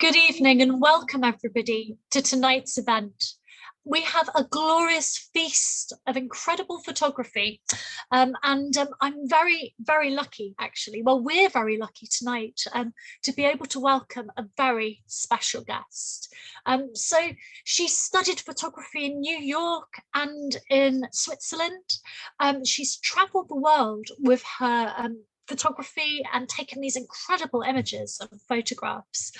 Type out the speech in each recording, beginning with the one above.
Good evening and welcome everybody to tonight's event. We have a glorious feast of incredible photography and I'm very, very lucky actually. Well, we're very lucky tonight to be able to welcome a very special guest. So she studied photography in New York and in Switzerland. She's traveled the world with her photography and taken these incredible images and photographs.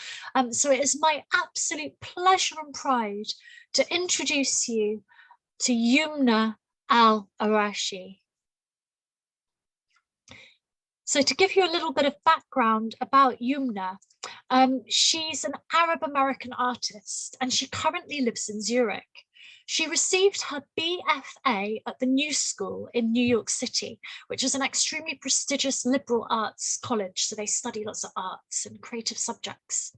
So it is my absolute pleasure and pride to introduce you to Yumna Al Arashi. So to give you a little bit of background about Yumna, she's an Arab-American artist and she currently lives in Zurich. She received her BFA at the New School in New York City, which is an extremely prestigious liberal arts college. So they study lots of arts and creative subjects.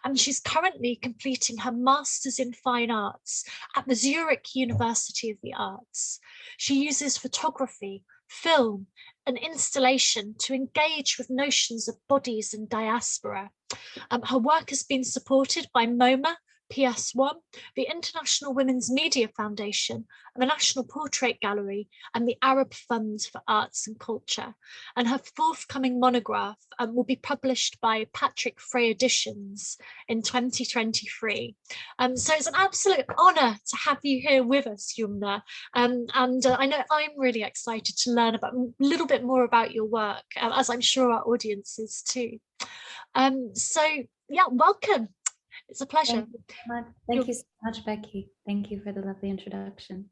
And she's currently completing her Masters in Fine Arts at the Zurich University of the Arts. She uses photography, film, and installation to engage with notions of bodies and diaspora. Her work has been supported by MoMA, PS1, the International Women's Media Foundation, the National Portrait Gallery, and the Arab Fund for Arts and Culture. And her forthcoming monograph will be published by Patrick Frey Editions in 2023. So it's an absolute honour to have you here with us, Yumna. I know I'm really excited to learn about a little bit more about your work, as I'm sure our audience is too. So yeah, welcome. It's a pleasure. Thank you so much, Becky. Thank you for the lovely introduction.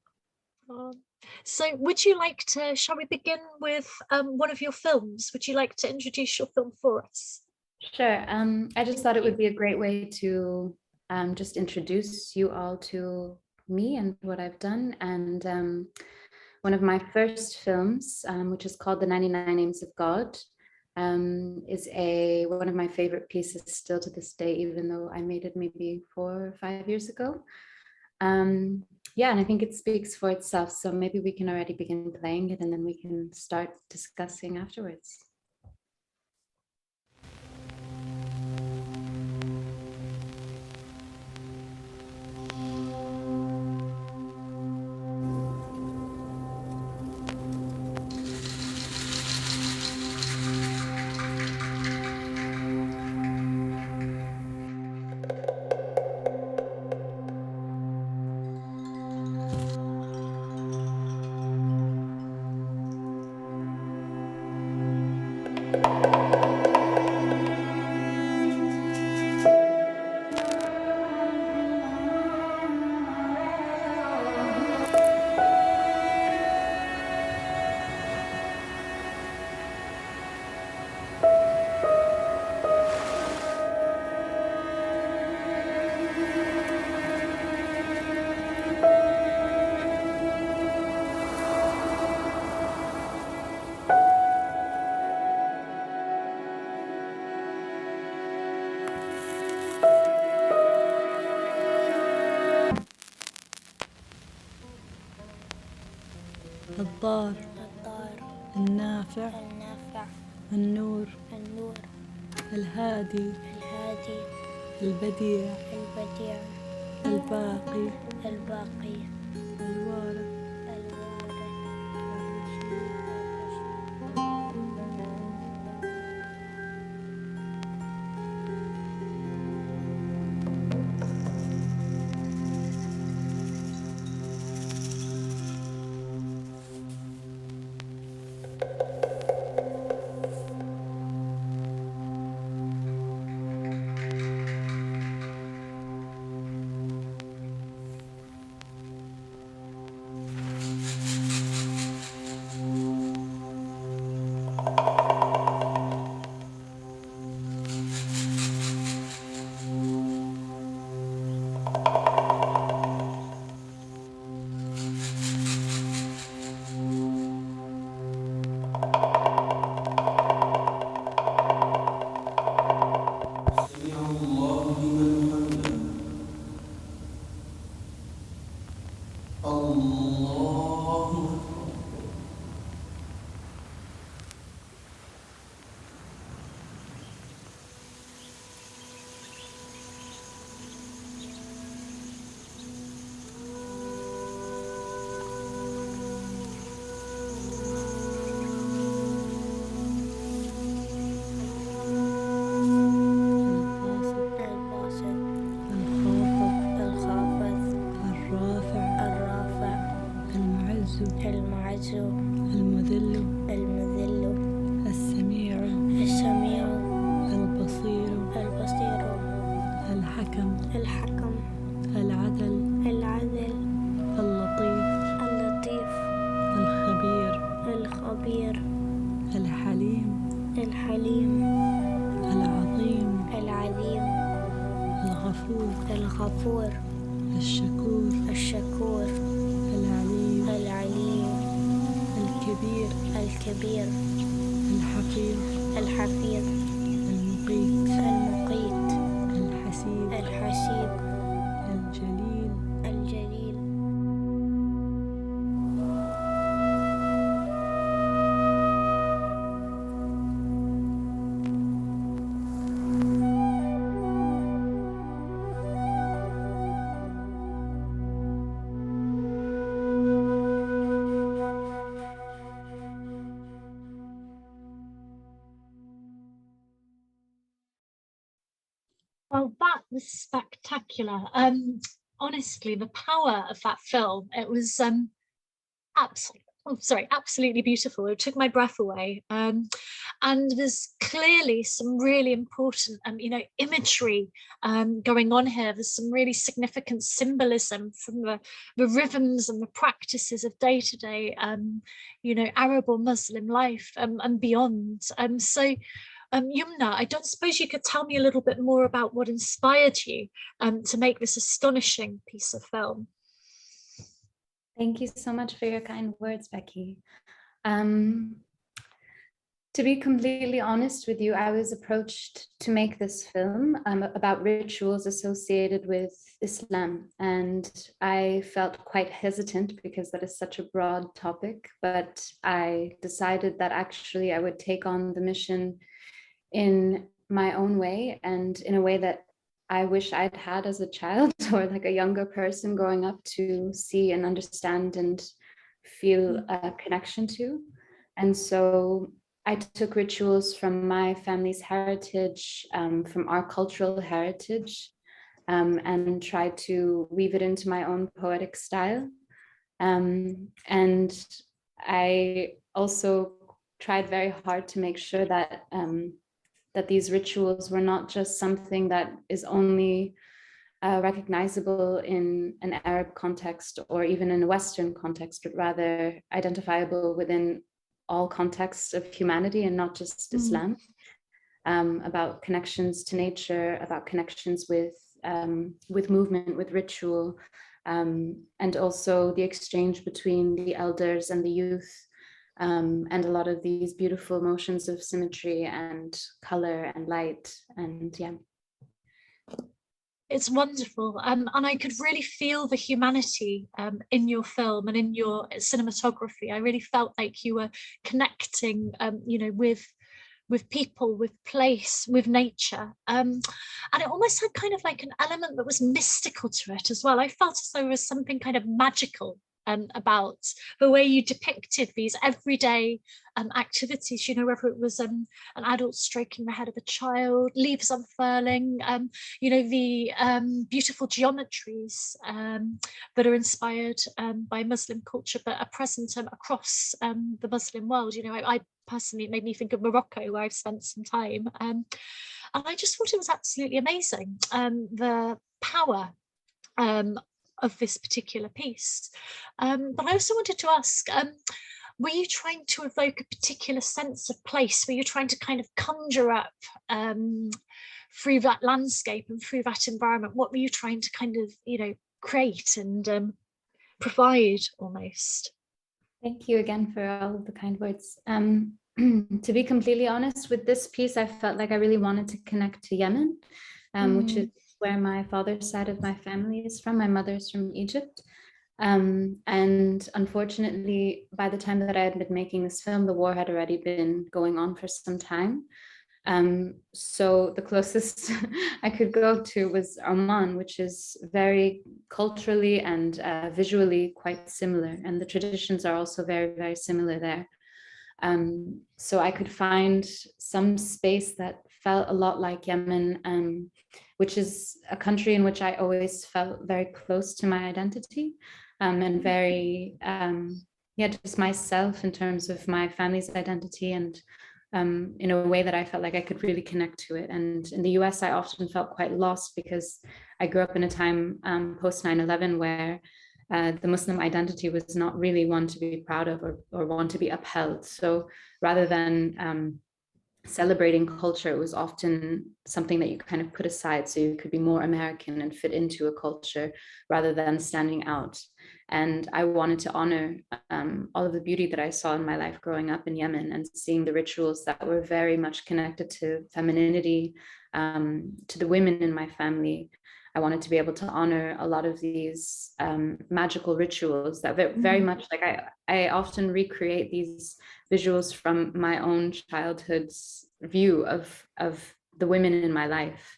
So would you like to, shall we begin with one of your films? Would you like to introduce your film for us? Sure. I just thought it would be a great way to just introduce you all to me and what I've done. And one of my first films, which is called The 99 Names of God, is one of my favorite pieces still to this day, even though I made it maybe 4 or 5 years ago. Yeah, and I think it speaks for itself. So maybe we can already begin playing it and then we can start discussing afterwards. الضار النافع النور الهادي البديع الباقي الوارث الحكم الحكم العدل العدل اللطيف اللطيف الخبير الخبير الحليم الحليم العظيم العليم الغفور الغفور الشكور الشكور العليم العليم الكبير الكبير الحفيظ الحفيظ المقيت المقيت الحسيب الحسيب الجليل الجليل. Well, that was spectacular. Honestly, the power of that film, it was absolutely beautiful. It took my breath away. And there's clearly some really important, imagery going on here. There's some really significant symbolism from the rhythms and the practices of day-to-day, Arab or Muslim life and beyond. Yumna, I don't suppose you could tell me a little bit more about what inspired you to make this astonishing piece of film. Thank you so much for your kind words, Becky. To be completely honest with you, I was approached to make this film about rituals associated with Islam, and I felt quite hesitant because that is such a broad topic, but I decided that actually I would take on the mission in my own way and in a way that I wish I'd had as a child or like a younger person growing up to see and understand and feel a connection to. And so I took rituals from my family's heritage, from our cultural heritage, and tried to weave it into my own poetic style. And I also tried very hard to make sure that that these rituals were not just something that is only recognizable in an Arab context or even in a Western context, but rather identifiable within all contexts of humanity and not just Islam, about connections to nature, about connections with movement, with ritual, and also the exchange between the elders and the youth, and a lot of these beautiful motions of symmetry and color and light, and yeah. It's wonderful, and I could really feel the humanity in your film and in your cinematography. I really felt like you were connecting, with people, with place, with nature, and it almost had kind of like an element that was mystical to it as well. I felt as though there was something kind of magical about the way you depicted these everyday activities, whether it was an adult stroking the head of a child, leaves unfurling, the beautiful geometries that are inspired by Muslim culture but are present across the Muslim world. I personally, it made me think of Morocco, where I've spent some time, and I just thought it was absolutely amazing, the power of this particular piece. But I also wanted to ask, were you trying to evoke a particular sense of place? Were you trying to kind of conjure up through that landscape and through that environment? What were you trying to kind of, create and provide almost? Thank you again for all of the kind words. To be completely honest, with this piece, I felt like I really wanted to connect to Yemen, which is where my father's side of my family is from. My mother's from Egypt. And unfortunately, by the time that I had been making this film, the war had already been going on for some time. So the closest I could go to was Oman, which is very culturally and visually quite similar. And the traditions are also very, very similar there. So I could find some space that felt a lot like Yemen, which is a country in which I always felt very close to my identity, and very, just myself in terms of my family's identity and in a way that I felt like I could really connect to it. And in the US, I often felt quite lost because I grew up in a time post 9/11 where the Muslim identity was not really one to be proud of or one to be upheld. So rather than celebrating culture, it was often something that you kind of put aside so you could be more American and fit into a culture rather than standing out. And I wanted to honor all of the beauty that I saw in my life growing up in Yemen and seeing the rituals that were very much connected to femininity, to the women in my family. I wanted to be able to honor a lot of these magical rituals that very much, like I often recreate these visuals from my own childhood's view of the women in my life.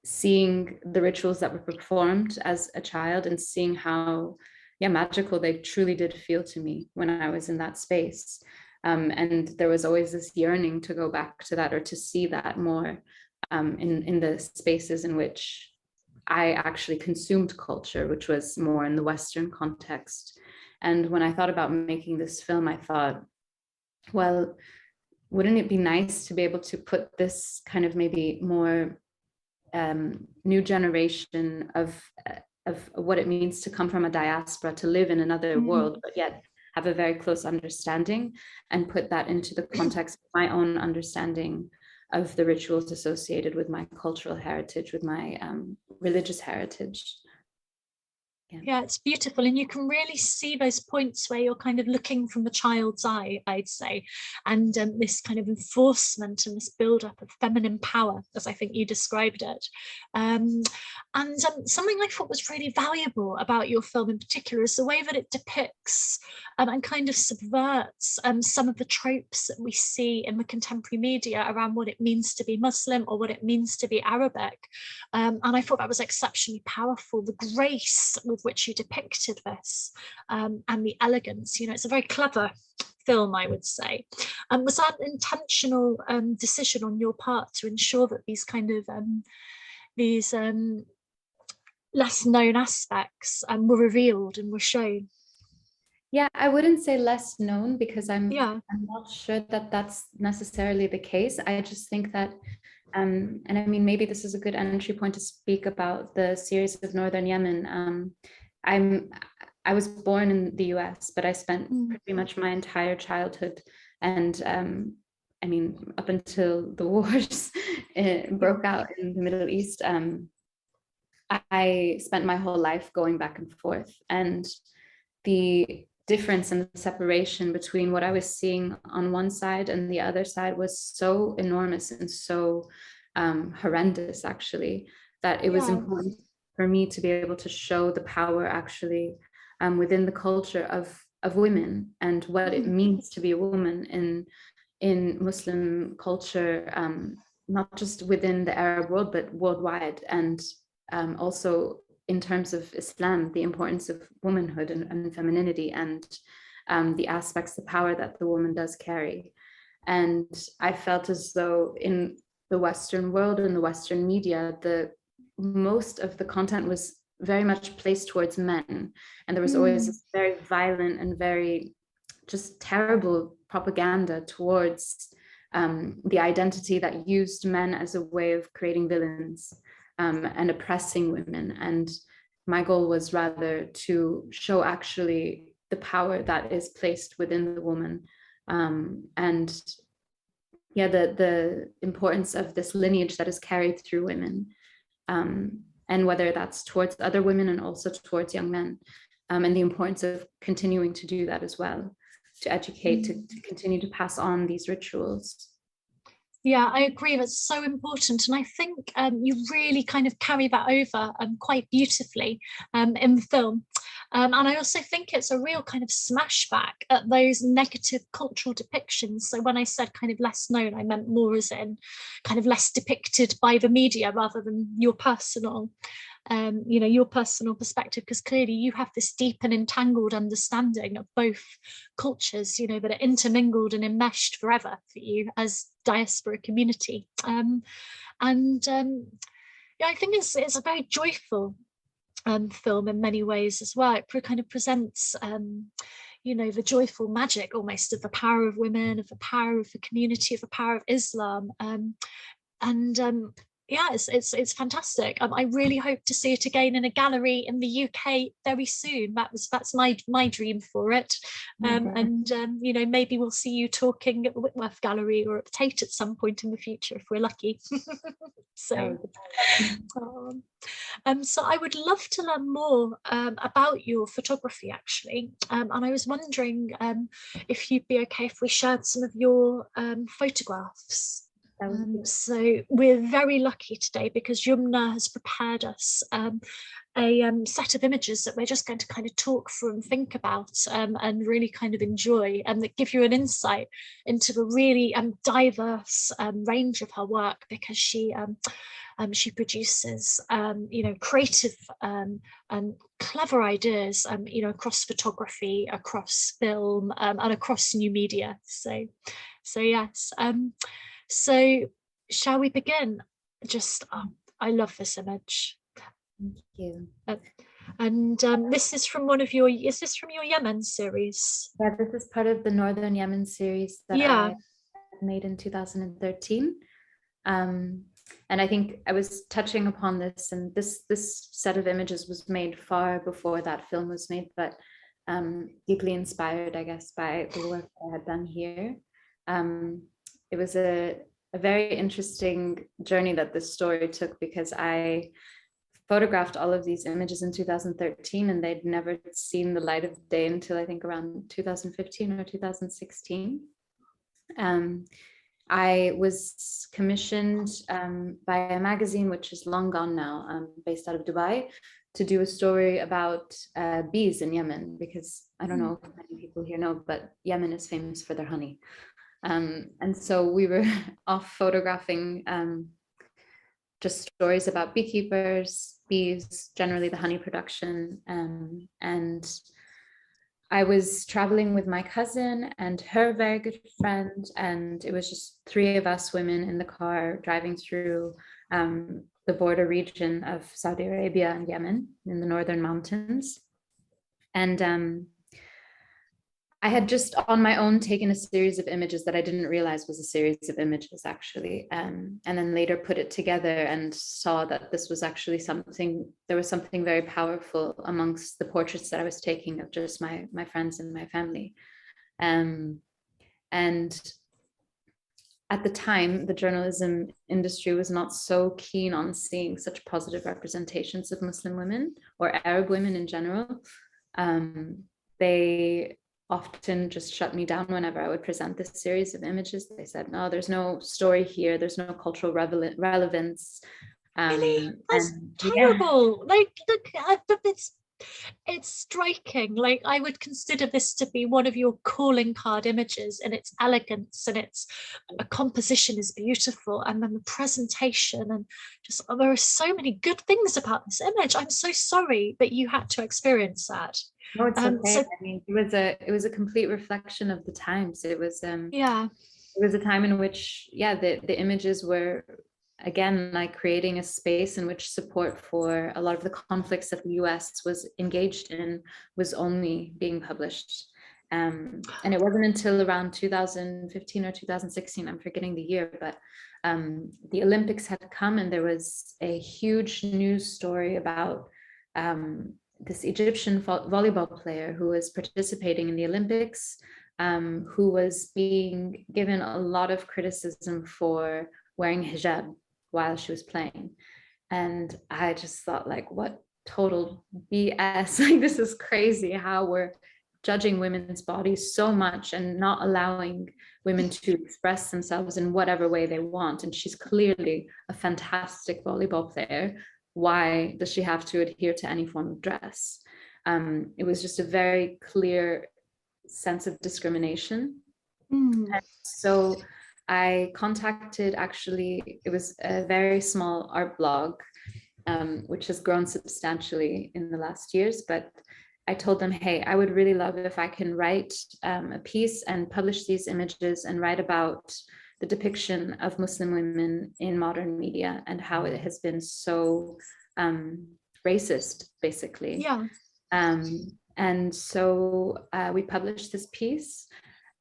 Seeing the rituals that were performed as a child and seeing how magical they truly did feel to me when I was in that space. And there was always this yearning to go back to that or to see that more in the spaces in which I actually consumed culture, which was more in the Western context. And when I thought about making this film, I thought, well, wouldn't it be nice to be able to put this kind of maybe more new generation of what it means to come from a diaspora, to live in another world, but yet have a very close understanding, and put that into the context of my own understanding of the rituals associated with my cultural heritage, with my religious heritage. Yeah, it's beautiful. And you can really see those points where you're kind of looking from the child's eye, I'd say, and this kind of enforcement and this build-up of feminine power, as I think you described it. And something I thought was really valuable about your film in particular is the way that it depicts and kind of subverts some of the tropes that we see in the contemporary media around what it means to be Muslim or what it means to be Arabic. And I thought that was exceptionally powerful, the grace with which you depicted this and the elegance. You know, it's a very clever film, I would say. Was that an intentional decision on your part to ensure that these kind of less known aspects were revealed and were shown? Yeah, I wouldn't say less known because I'm not sure that that's necessarily the case. I just think that and I mean, maybe this is a good entry point to speak about the series of Northern Yemen. I was born in the US, but I spent pretty much my entire childhood and I mean, up until the wars broke out in the Middle East, I spent my whole life going back and forth. And the difference and the separation between what I was seeing on one side and the other side was so enormous and so horrendous, actually, that it was important for me to be able to show the power actually within the culture of women and what it means to be a woman in Muslim culture, not just within the Arab world, but worldwide, and also in terms of Islam, the importance of womanhood and femininity and the aspects, the power that the woman does carry. And I felt as though in the Western world and the Western media, most of the content was very much placed towards men. And there was always this very violent and very just terrible propaganda towards the identity that used men as a way of creating villains and oppressing women. And my goal was rather to show actually the power that is placed within the woman, and the importance of this lineage that is carried through women, and whether that's towards other women and also towards young men, and the importance of continuing to do that as well, to educate, to continue to pass on these rituals. Yeah, I agree. That's so important. And I think you really kind of carry that over quite beautifully in the film. And I also think it's a real kind of smashback at those negative cultural depictions. So when I said kind of less known, I meant more as in kind of less depicted by the media rather than your personal your personal perspective, because clearly you have this deep and entangled understanding of both cultures, that are intermingled and enmeshed forever for you as diaspora community. I think it's a very joyful film in many ways as well. It kind of presents you know, the joyful magic almost of the power of women, of the power of the community, of the power of Islam. And yeah, it's fantastic. I really hope to see it again in a gallery in the UK very soon. That's my dream for it. And you know, maybe we'll see you talking at the Whitworth Gallery or at the Tate at some point in the future if we're lucky. So so I would love to learn more about your photography, actually. And I was wondering if you'd be okay if we shared some of your photographs. So we're very lucky today because Yumna has prepared us a set of images that we're just going to kind of talk through and think about and really kind of enjoy, and that give you an insight into the really diverse range of her work, because she produces you know, creative and clever ideas you know, across photography, across film, and across new media. So yes. So shall we begin? Just I love this image. Thank you. And this is from one of your, is this from your Yemen series? Yeah, this is part of the Northern Yemen series that I made in 2013. And I think I was touching upon this, and this set of images was made far before that film was made, but deeply inspired, I guess, by the work I had done here. It was a very interesting journey that this story took, because I photographed all of these images in 2013 and they'd never seen the light of day until I think around 2015 or 2016. I was commissioned by a magazine which is long gone now, based out of Dubai, to do a story about bees in Yemen, because I don't know if many people here know, but Yemen is famous for their honey. And so we were off photographing just stories about beekeepers, bees, generally the honey production. And I was traveling with my cousin and her very good friend, and it was just three of us women in the car driving through the border region of Saudi Arabia and Yemen in the northern mountains. And I had just on my own taken a series of images that I didn't realize was a series of images, actually, and then later put it together and saw that this was actually something, there was something very powerful amongst the portraits that I was taking of just my friends and my family. And at the time, the journalism industry was not so keen on seeing such positive representations of Muslim women or Arab women in general. They often just shut me down whenever I would present this series of images. They said, no, there's no story here. There's no cultural relevance. Really? That's terrible. Yeah. Like, look, it's striking. Like, I would consider this to be one of your calling card images, and its elegance and its composition is beautiful, and then the presentation, and just there are so many good things about this image. I'm so sorry that you had to experience that. No, it's okay. I mean, it was a complete reflection of the times. It was it was a time in which the images were, again, like creating a space in which support for a lot of the conflicts that the US was engaged in was only being published. And it wasn't until around 2015 or 2016, I'm forgetting the year, but the Olympics had come, and there was a huge news story about this Egyptian volleyball player who was participating in the Olympics, who was being given a lot of criticism for wearing hijab while she was playing. And I just thought, like, what total BS. Like, this is crazy how we're judging women's bodies so much and not allowing women to express themselves in whatever way they want. And she's clearly a fantastic volleyball player. Why does she have to adhere to any form of dress? It was just a very clear sense of discrimination. And so I contacted, actually, it was a very small art blog, which has grown substantially in the last years, but I told them, hey, I would really love if I can write a piece and publish these images and write about the depiction of Muslim women in modern media and how it has been so racist, basically. Yeah. And so we published this piece,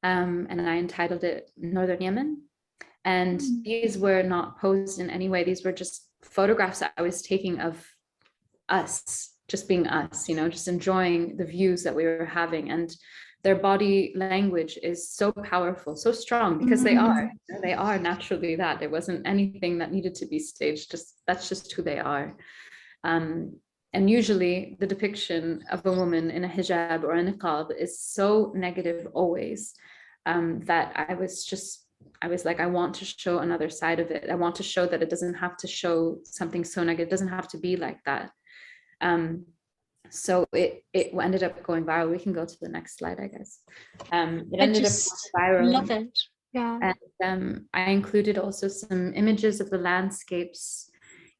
and I entitled it Northern Yemen. And these were not posed in any way. These were just photographs that I was taking of us, just being us, you know, just enjoying the views that we were having. And their body language is so powerful, so strong, because they are naturally that. There wasn't anything that needed to be staged, just that's just who they are. And usually the depiction of a woman in a hijab or a niqab is so negative always, that I was like, I want to show another side of it. I want to show that it doesn't have to show something so negative. It doesn't have to be like that. So it ended up going viral. We can go to the next slide, I guess. It ended up viral. Love it. Yeah. And I included also some images of the landscapes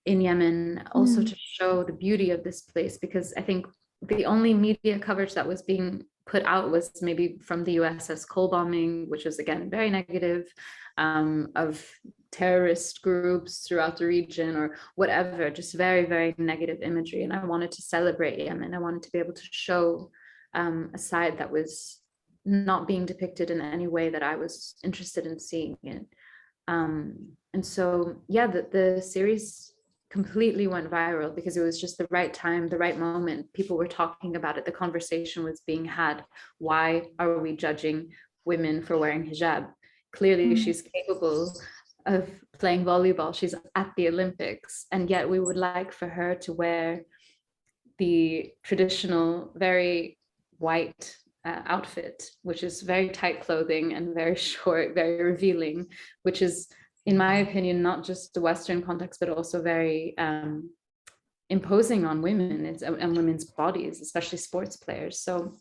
in Yemen, also to show the beauty of this place, because I think the only media coverage that was being put out was maybe from the USS Cole bombing, which was again very negative, of terrorist groups throughout the region or whatever, just very, very negative imagery. And I wanted to celebrate Yemen. I wanted to be able to show a side that was not being depicted in any way that I was interested in seeing it. And so, yeah, the series completely went viral because it was just the right time, the right moment. People were talking about it. The conversation was being had. Why are we judging women for wearing hijab? Clearly, she's capable of playing volleyball. She's at the Olympics. And yet we would like for her to wear the traditional, very white outfit, which is very tight clothing and very short, very revealing, which is, in my opinion, not just the Western context, but also very imposing on women and women's bodies, especially sports players. So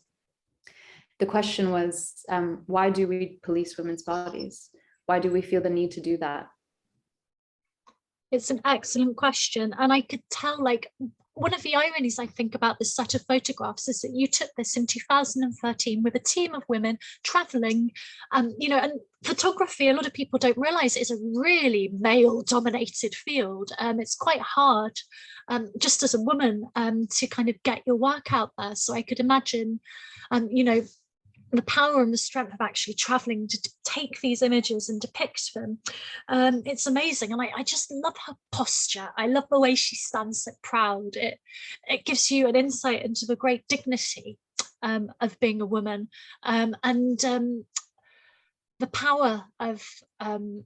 the question was, why do we police women's bodies? Why do we feel the need to do that? It's an excellent question. And I could tell, like, one of the ironies I think about this set of photographs is that you took this in 2013 with a team of women traveling, you know, and photography, a lot of people don't realize, is a really male dominated field. It's quite hard, just as a woman, to kind of get your work out there. So I could imagine, you know, the power and the strength of actually traveling to take these images and depict them. It's amazing. And I just love her posture. I love the way she stands so proud. It gives you an insight into the great dignity of being a woman, and the power of,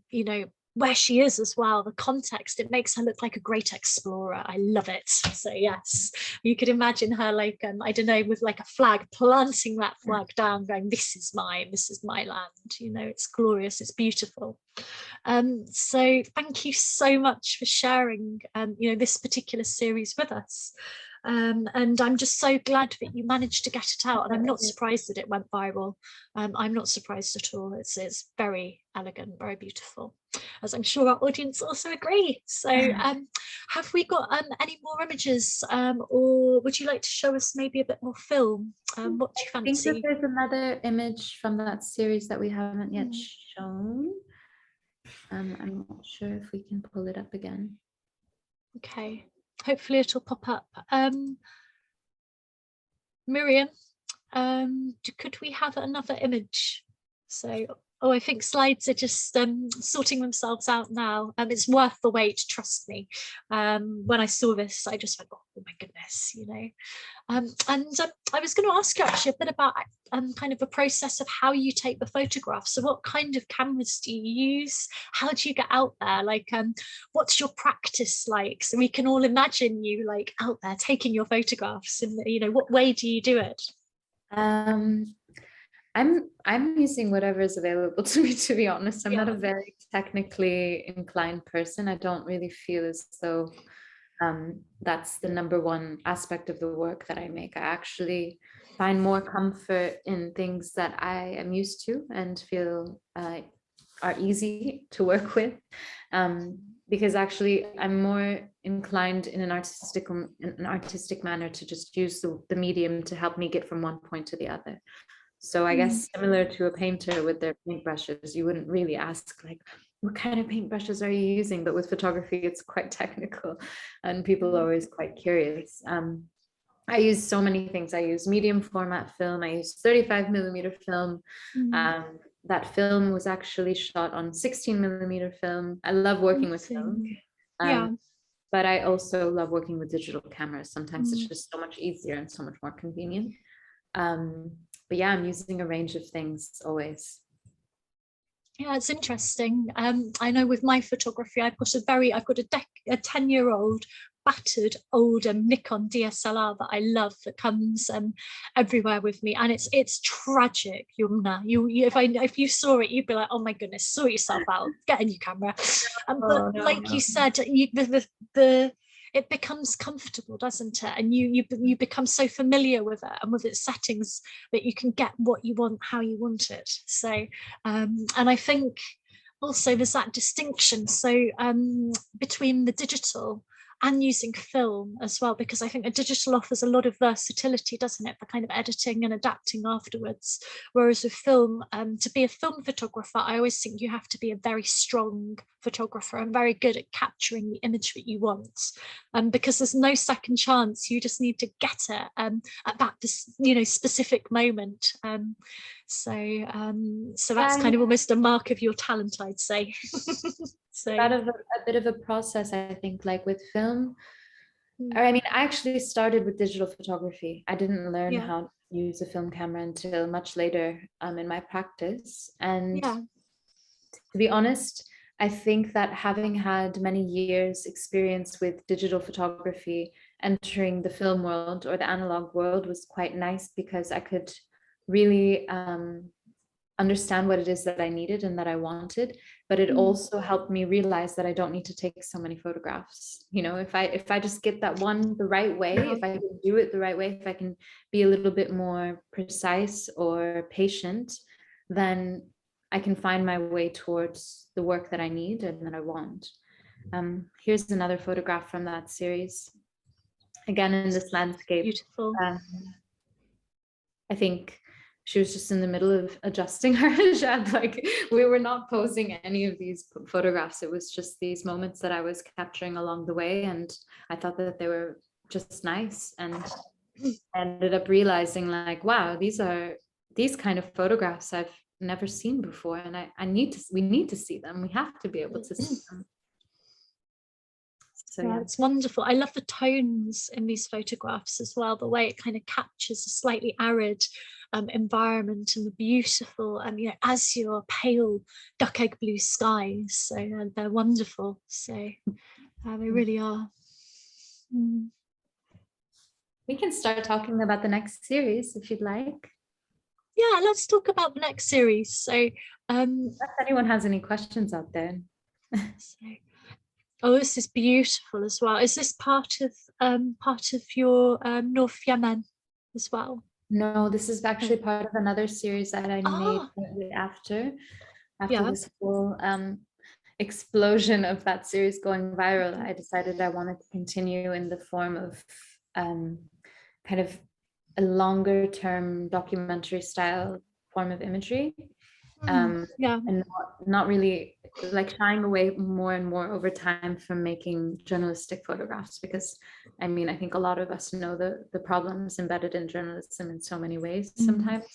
you know, where she is as well, the context. It makes her look like a great explorer. I love it. So yes, you could imagine her like, I don't know, with like a flag, planting that flag down, going, this is mine, this is my land. You know, it's glorious, it's beautiful. So thank you so much for sharing, you know, this particular series with us. And I'm just so glad that you managed to get it out, and I'm not surprised that it went viral. I'm not surprised at all. It's very elegant, very beautiful, as I'm sure our audience also agree. So have we got any more images, or would you like to show us maybe a bit more film? What do you fancy? I think that there's another image from that series that we haven't yet shown. I'm not sure if we can pull it up again. Okay, hopefully it'll pop up. Miriam, could we have another image? So, oh, I think slides are just sorting themselves out now. It's worth the wait, trust me. When I saw this, I just went, oh my goodness, you know. And I was going to ask you actually a bit about kind of a process of how you take the photographs. So what kind of cameras do you use? How do you get out there? Like, what's your practice like? So we can all imagine you like out there taking your photographs, and you know, what way do you do it? I'm using whatever is available to me, to be honest. I'm not a very technically inclined person. I don't really feel as though that's the number one aspect of the work that I make. I actually find more comfort in things that I am used to and feel are easy to work with, because actually I'm more inclined in an artistic manner to just use the medium to help me get from one point to the other. So I guess similar to a painter with their paintbrushes, you wouldn't really ask like, what kind of paintbrushes are you using? But with photography, it's quite technical and people are always quite curious. I use so many things. I use medium format film. I use 35mm film. That film was actually shot on 16mm film. I love working with film. Yeah. But I also love working with digital cameras. Sometimes it's just so much easier and so much more convenient. But yeah, I'm using a range of things always. Yeah, it's interesting. I know with my photography, I've got a 10-year-old battered Oldham Nikon DSLR that I love, that comes everywhere with me, and it's tragic, Yumna. If you saw it, you'd be like, oh my goodness, sort yourself out, get a new camera. But like you said, it becomes comfortable, doesn't it? And you become so familiar with it and with its settings that you can get what you want, how you want it. So, and I think also there's that distinction. So between the digital and using film as well, because I think a digital offers a lot of versatility, doesn't it, for kind of editing and adapting afterwards. Whereas with film, to be a film photographer, I always think you have to be a very strong photographer and very good at capturing the image that you want, because there's no second chance. You just need to get it at that specific moment. So that's kind of almost a mark of your talent, I'd say. So out of a bit of a process, I think, like with film. I mean, I actually started with digital photography. I didn't learn how to use a film camera until much later in my practice. And to be honest, I think that having had many years experience with digital photography, entering the film world or the analog world was quite nice, because I could really understand what it is that I needed and that I wanted, but it also helped me realize that I don't need to take so many photographs. You know, if I just get that one the right way, if I can do it the right way, if I can be a little bit more precise or patient, then I can find my way towards the work that I need and that I want. Here's another photograph from that series. Again, in this landscape. Beautiful. I think she was just in the middle of adjusting her hijab. Like, we were not posing any of these photographs. It was just these moments that I was capturing along the way. And I thought that they were just nice. And I ended up realizing, like, wow, these kind of photographs I've never seen before. And we need to see them. We have to be able to see them. So, yeah, it's wonderful. I love the tones in these photographs as well, the way it kind of captures a slightly arid environment and the beautiful azure, pale duck egg blue skies. So they're wonderful. So they really are. We can start talking about the next series if you'd like. Yeah, let's talk about the next series. So if anyone has any questions out there. Oh, this is beautiful as well. Is this part of your North Yemen as well? No, this is actually part of another series that I made after this whole explosion of that series going viral. I decided I wanted to continue in the form of kind of a longer term documentary style form of imagery. And not really like shying away more and more over time from making journalistic photographs, because I mean, I think a lot of us know the problems embedded in journalism in so many ways sometimes.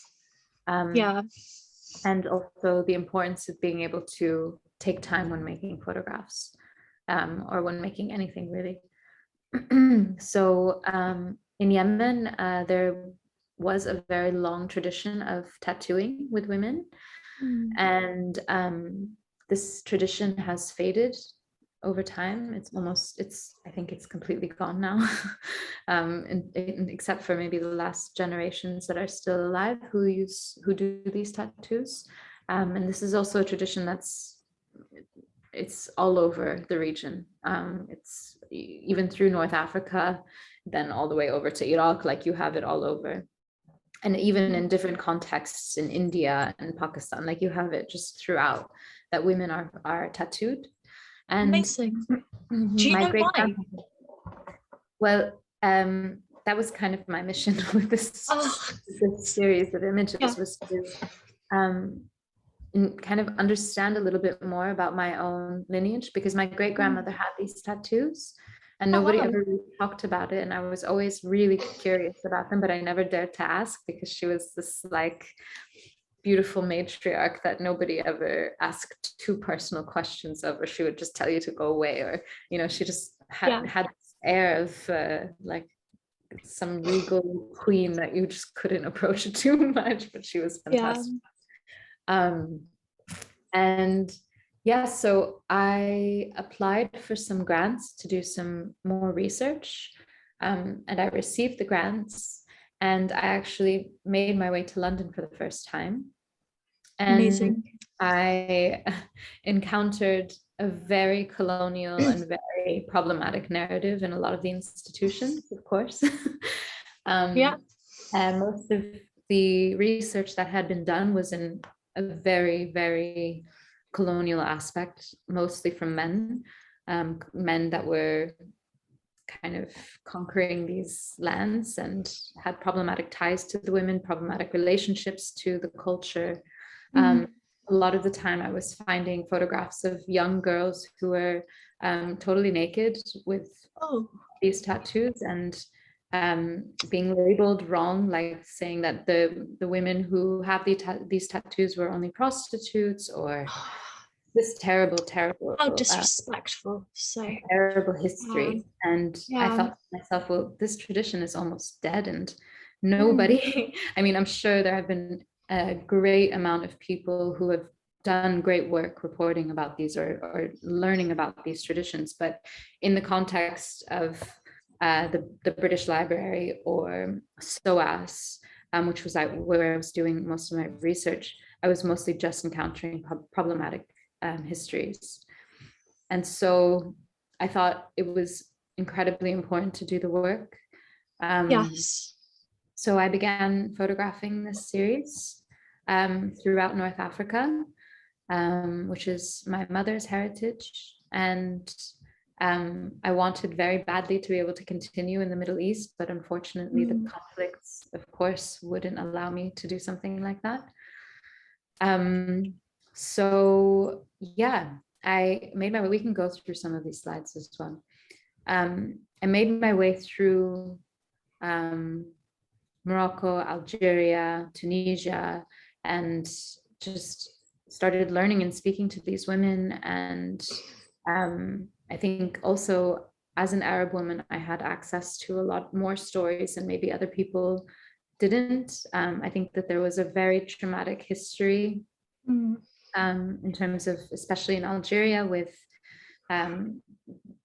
And also the importance of being able to take time when making photographs, or when making anything really. So in Yemen, there was a very long tradition of tattooing with women. And this tradition has faded over time. I think it's completely gone now, except for maybe the last generations that are still alive who do these tattoos. And this is also a tradition it's all over the region. It's even through North Africa, then all the way over to Iraq, like you have it all over. And even in different contexts in India and Pakistan, like you have it just throughout, that women are tattooed. And amazing. Do you know why? Well, that was kind of my mission with this series of images, was to kind of understand a little bit more about my own lineage, because my great grandmother had these tattoos, and Oh, nobody wow. ever really talked about it. And I was always really curious about them, but I never dared to ask because she was this like beautiful matriarch that nobody ever asked too personal questions of, or she would just tell you to go away, or she just had this air of like some regal queen that you just couldn't approach it too much, but she was fantastic. And yeah, so I applied for some grants to do some more research, and I received the grants, and I actually made my way to London for the first time. And Amazing. I encountered a very colonial and very problematic narrative in a lot of the institutions, of course. And most of the research that had been done was in a very, very colonial aspect, mostly from men that were kind of conquering these lands and had problematic ties to the women, problematic relationships to the culture. A lot of the time I was finding photographs of young girls who were totally naked with these tattoos, and being labeled wrong, like saying that the women who have these tattoos were only prostitutes, or this terrible how disrespectful, so terrible history. And I thought to myself, well, this tradition is almost dead, and nobody I mean, I'm sure there have been a great amount of people who have done great work reporting about these or learning about these traditions, but in the context of the British Library or SOAS, which was where I was doing most of my research, I was mostly just encountering problematic histories. And so I thought it was incredibly important to do the work. So I began photographing this series throughout North Africa, which is my mother's heritage. And I wanted very badly to be able to continue in the Middle East, but unfortunately the conflicts, of course, wouldn't allow me to do something like that. So yeah, I made my way, we can go through some of these slides as well. I made my way through Morocco, Algeria, Tunisia, and just started learning and speaking to these women. And I think also as an Arab woman, I had access to a lot more stories and maybe other people didn't. I think that there was a very traumatic history in terms of, especially in Algeria, with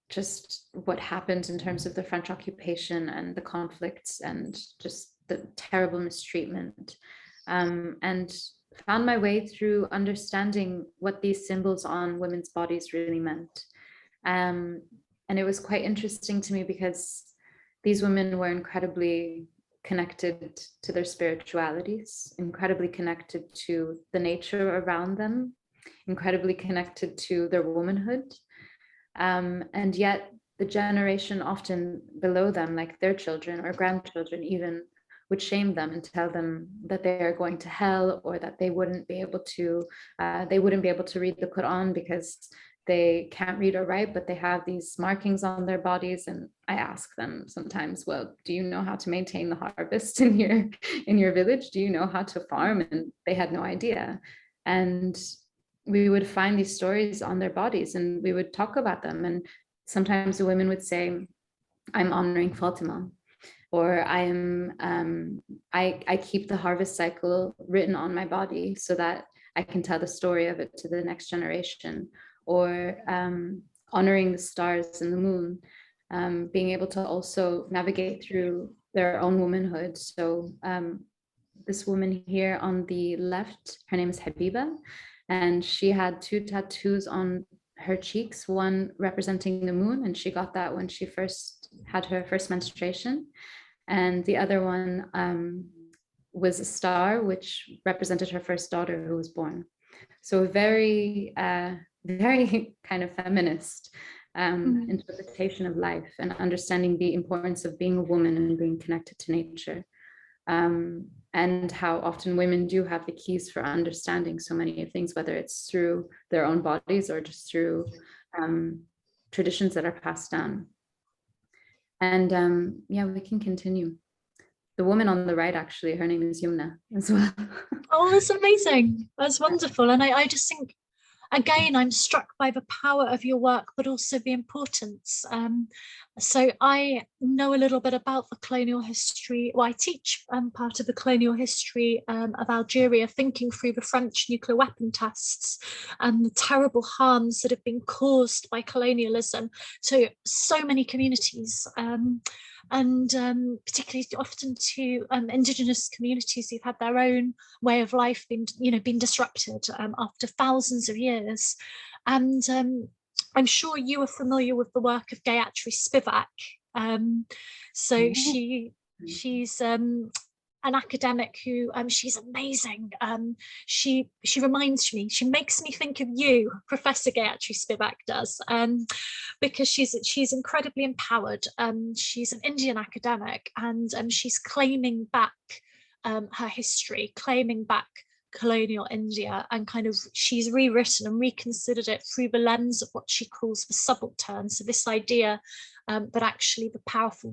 just what happened in terms of the French occupation and the conflicts and just the terrible mistreatment, and found my way through understanding what these symbols on women's bodies really meant. And it was quite interesting to me because these women were incredibly connected to their spiritualities, incredibly connected to the nature around them, incredibly connected to their womanhood. And yet the generation often below them, like their children or grandchildren even, would shame them and tell them that they are going to hell, or that they wouldn't be able to read the Quran because they can't read or write, but they have these markings on their bodies. And I ask them sometimes, well, do you know how to maintain the harvest in your village? Do you know how to farm? And they had no idea. And we would find these stories on their bodies and we would talk about them. And sometimes the women would say, I'm honoring Fatima, or I keep the harvest cycle written on my body so that I can tell the story of it to the next generation, or honoring the stars and the moon, being able to also navigate through their own womanhood. So this woman here on the left, her name is Habiba, and she had 2 tattoos on her cheeks, one representing the moon, and she got that when she first had her first menstruation, and the other one was a star, which represented her first daughter who was born. So very kind of feminist interpretation of life, and understanding the importance of being a woman and being connected to nature, and how often women do have the keys for understanding so many things, whether it's through their own bodies or just through traditions that are passed down. And yeah, we can continue. The woman on the right, actually, her name is Yumna as well. Oh, that's amazing. That's wonderful. And I just think, again, I'm struck by the power of your work, but also the importance. So I know a little bit about the colonial history. Well, I teach part of the colonial history of Algeria, thinking through the French nuclear weapon tests and the terrible harms that have been caused by colonialism to so many communities. And particularly often to indigenous communities who've had their own way of life been disrupted after thousands of years. And I'm sure you are familiar with the work of Gayatri Spivak. So she's an academic who she's amazing. She reminds me, she makes me think of you, Professor Gayatri Spivak does, because she's incredibly empowered. She's an Indian academic, and she's claiming back her history, claiming back colonial India, and kind of she's rewritten and reconsidered it through the lens of what she calls the subaltern. So this idea that actually the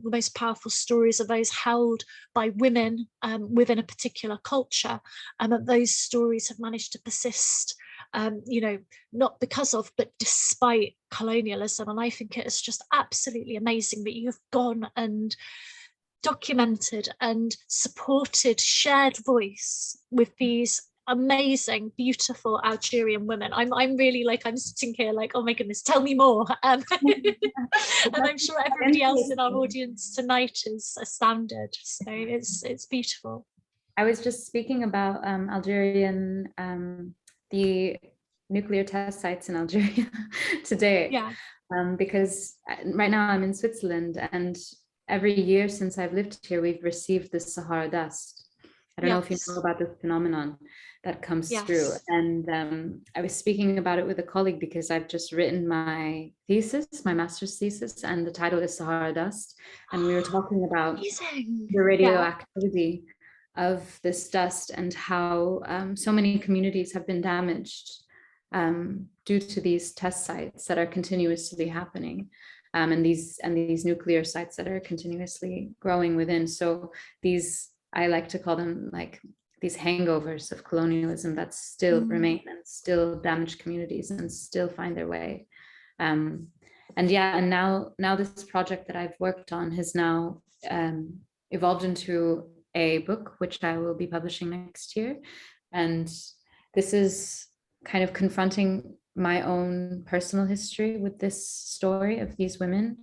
most powerful stories are those held by women within a particular culture, and that those stories have managed to persist, not because of, but despite colonialism. And I think it is just absolutely amazing that you've gone and documented and supported shared voice with these amazing, beautiful Algerian women. I'm really like, I'm sitting here like, oh my goodness, tell me more. And I'm sure everybody else in our audience tonight is astounded. So it's beautiful. I was just speaking about Algerian, the nuclear test sites in Algeria today. Yeah. Because right now I'm in Switzerland, and every year since I've lived here, we've received the Sahara Dust. I don't know if you know about this phenomenon that comes through. And I was speaking about it with a colleague because I've just written my thesis, my master's thesis, and the title is Sahara Dust. And we were talking about the radioactivity of this dust and how so many communities have been damaged due to these test sites that are continuously happening. And these nuclear sites that are continuously growing within. So these, I like to call them like these hangovers of colonialism that still remain and still damage communities and still find their way. And now this project that I've worked on has now evolved into a book, which I will be publishing next year. And this is kind of confronting my own personal history with this story of these women,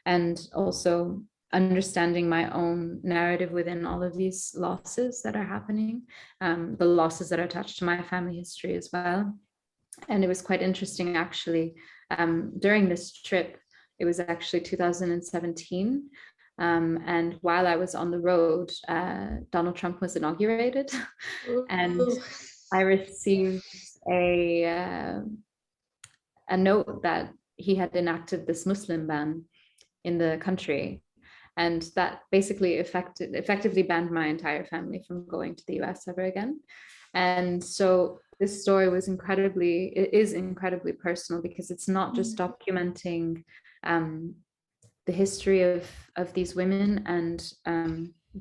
and also understanding my own narrative within all of these losses that are happening, the losses that are attached to my family history as well. And it was quite interesting, actually, during this trip, it was actually 2017. And while I was on the road, Donald Trump was inaugurated. And I received a note that he had enacted this Muslim ban in the country. And that basically effectively banned my entire family from going to the US ever again. And so this story is incredibly personal, because it's not just documenting the history of these women and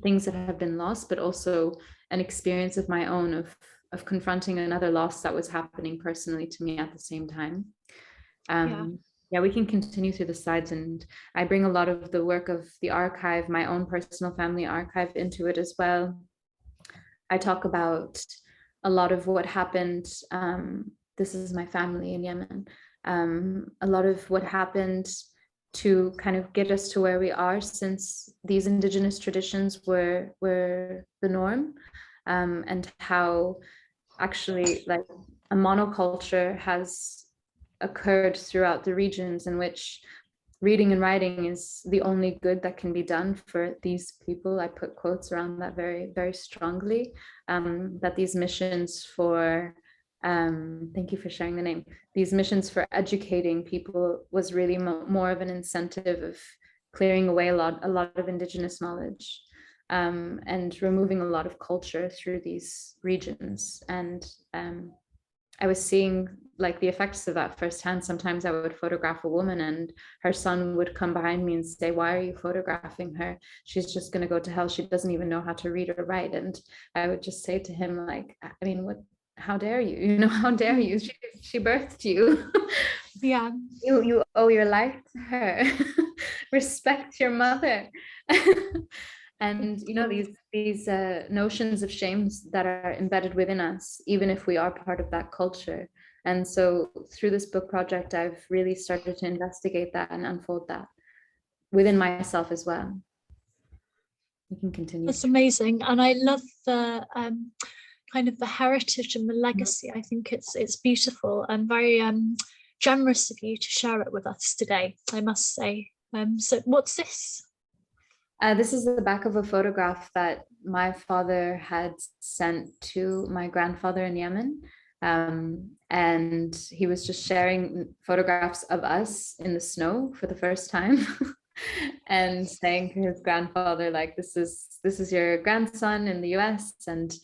things that have been lost, but also an experience of my own of confronting another loss that was happening personally to me at the same time. We can continue through the slides, and I bring a lot of the work of the archive, my own personal family archive, into it as well. I talk about a lot of what happened. This is my family in Yemen. A lot of what happened to kind of get us to where we are, since these indigenous traditions were the norm, and how actually like a monoculture has occurred throughout the regions in which reading and writing is the only good that can be done for these people. I put quotes around that very, very strongly, that these missions for, thank you for sharing the name, these missions for educating people was really more of an incentive of clearing away a lot of indigenous knowledge, and removing a lot of culture through these regions. And I was seeing like the effects of that firsthand. Sometimes I would photograph a woman and her son would come behind me and say, why are you photographing her? She's just going to go to hell. She doesn't even know how to read or write. And I would just say to him, like, I mean, what, how dare you? You know, how dare you? She birthed you. Yeah. You owe your life to her. Respect your mother. And you know, these notions of shames that are embedded within us, even if we are part of that culture. And so through this book project, I've really started to investigate that and unfold that within myself as well. You can continue. That's amazing. And I love the kind of the heritage and the legacy. I think it's beautiful and very generous of you to share it with us today, I must say. So what's this? This is the back of a photograph that my father had sent to my grandfather in Yemen. And he was just sharing photographs of us in the snow for the first time and saying to his grandfather, like, this is your grandson in the US. And